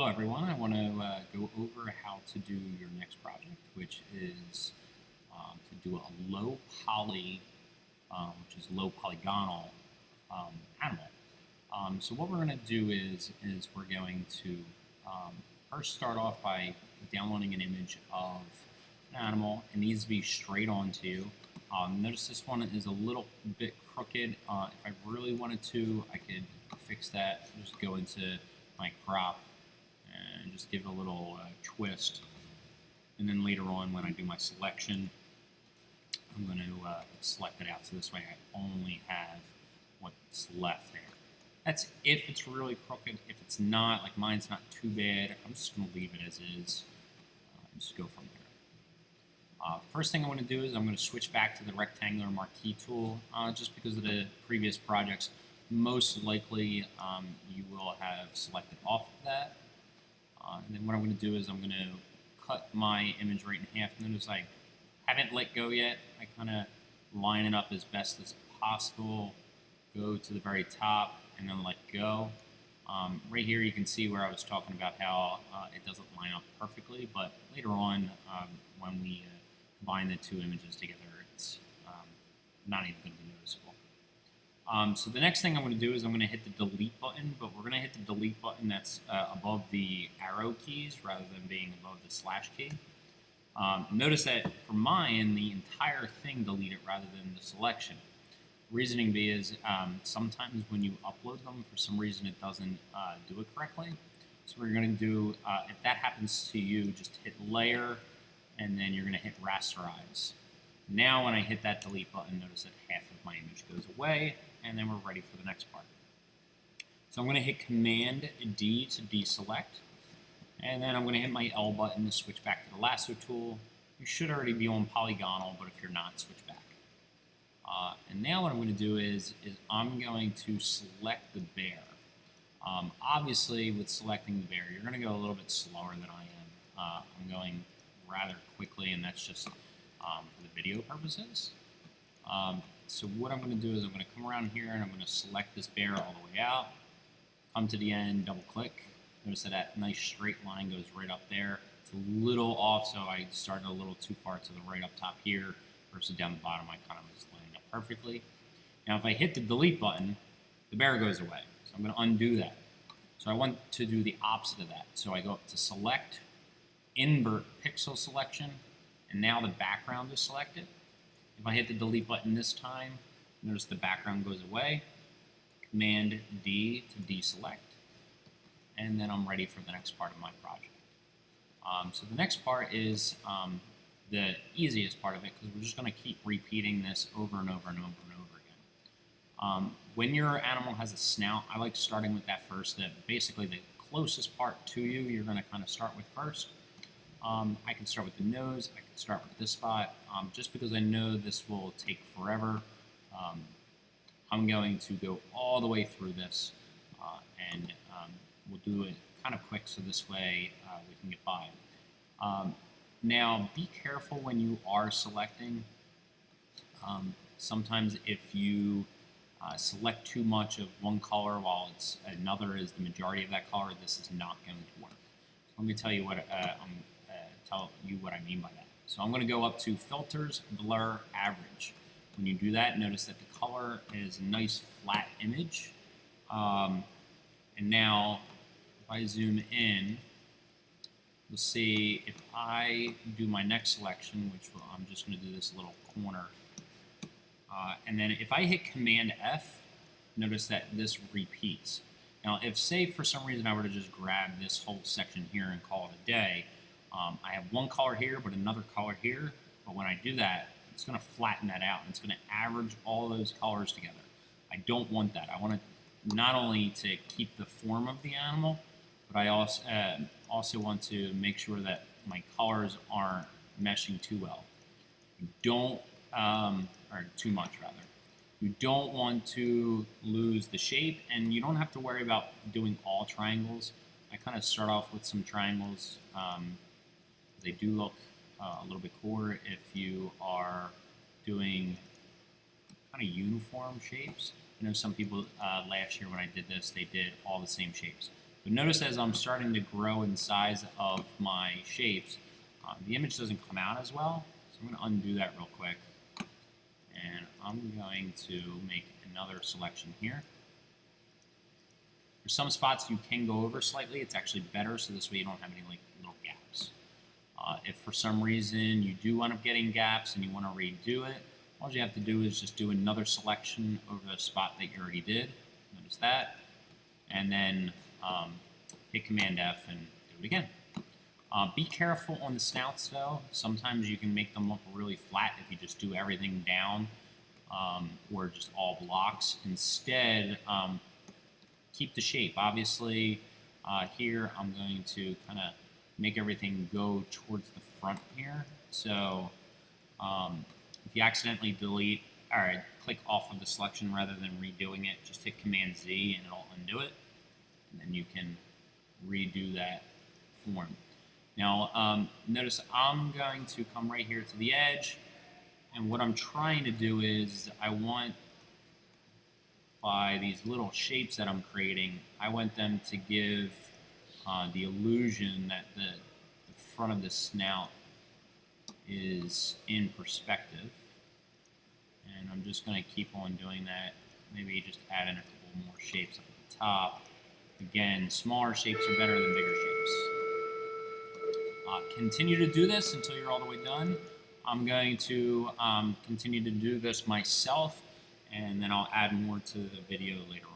Hello everyone, I want to go over how to do your next project, which is to do a low poly, which is low polygonal animal. So what we're going to do is we're going to first start off by downloading an image of an animal. It needs to be straight onto you. Notice this one is a little bit crooked. If I really wanted to, I could fix that. Just go into my crop and just give it a little twist. And then later on, when I do my selection, I'm going to select it out. So this way I only have what's left there. That's if it's really crooked. If it's not, like mine's not too bad, I'm just going to leave it as is and just go from there. First thing I want to do is I'm going to switch back to the rectangular marquee tool just because of the previous projects. Most likely you will have selected off of that. And then what I'm going to do is I'm going to cut my image right in half. Notice I haven't let go yet. I kind of line it up as best as possible, go to the very top, and then let go. Right here you can see where I was talking about how it doesn't line up perfectly, but later on when we combine the two images together, it's not even going to be noticeable. So the next thing I'm going to do is I'm going to hit the delete button, but we're going to hit the delete button that's above the arrow keys rather than being above the slash key. Notice that for mine, the entire thing deleted rather than the selection. Reasoning being is sometimes when you upload them, for some reason it doesn't do it correctly. So what you're going to do, if that happens to you, just hit layer, and then you're going to hit rasterize. Now when I hit that delete button, notice that half of my image goes away, and then we're ready for the next part. So I'm going to hit Command D to deselect, and then I'm going to hit my L button to switch back to the lasso tool. You should already be on polygonal, but if you're not, switch back. And now what I'm going to do is I'm going to select the bear. Obviously, with selecting the bear, you're going to go a little bit slower than I am. I'm going rather quickly, and that's just for the video purposes. So what I'm going to do is I'm going to come around here and I'm going to select this bear all the way out, come to the end, double click. Notice that that nice straight line goes right up there. It's a little off, so I started a little too far to the right up top here versus down the bottom. I kind of was lining up perfectly. Now if I hit the delete button, the bear goes away. So I'm going to undo that. So I want to do the opposite of that. So I go up to select, invert pixel selection, and now the background is selected. If I hit the delete button this time, notice the background goes away. Command D to deselect, and then I'm ready for the next part of my project. So the next part is the easiest part of it, because we're just going to keep repeating this over and over and over and over again. When your animal has a snout, I like starting with that first. That basically the closest part to you, you're going to kind of start with first. I can start with the nose, I can start with this spot, just because I know this will take forever. I'm going to go all the way through this, and we'll do it kind of quick so this way we can get by. Now, be careful when you are selecting. Sometimes if you select too much of one color while another is the majority of that color, this is not going to work. Let me tell you what I mean by that. So I'm going to go up to Filters, Blur, Average. When you do that, notice that the color is a nice flat image. And now, if I zoom in, you'll see if I do my next selection, which I'm just going to do this little corner, and then if I hit Command F, notice that this repeats. Now, if say for some reason I were to just grab this whole section here and call it a day, I have one color here, but another color here. But when I do that, it's going to flatten that out, and it's going to average all those colors together. I don't want that. I want it not only to keep the form of the animal, but I also want to make sure that my colors aren't meshing too well. You don't, or too much rather. You don't want to lose the shape, and you don't have to worry about doing all triangles. I kind of start off with some triangles. They do look a little bit cooler if you are doing kind of uniform shapes. I know some people last year when I did this, they did all the same shapes. But notice as I'm starting to grow in size of my shapes, the image doesn't come out as well. So I'm going to undo that real quick. And I'm going to make another selection here. For some spots you can go over slightly. It's actually better, so this way you don't have any like little gaps. If for some reason you do wind up getting gaps and you want to redo it, all you have to do is just do another selection over the spot that you already did. Notice that. And then hit Command F and do it again. Be careful on the snouts though. Sometimes you can make them look really flat if you just do everything down or just all blocks. Instead, keep the shape. Obviously, here I'm going to kind of make everything go towards the front here. So if you accidentally delete, click off of the selection rather than redoing it, just hit Command Z and it'll undo it. And then you can redo that form. Now, notice I'm going to come right here to the edge, and what I'm trying to do is I want, by these little shapes that I'm creating, I want them to give the illusion that the front of the snout is in perspective. And I'm just going to keep on doing that, maybe just add in a couple more shapes up at the top. Again, smaller shapes are better than bigger shapes. Continue to do this until you're all the way done. I'm going to continue to do this myself, and then I'll add more to the video later on.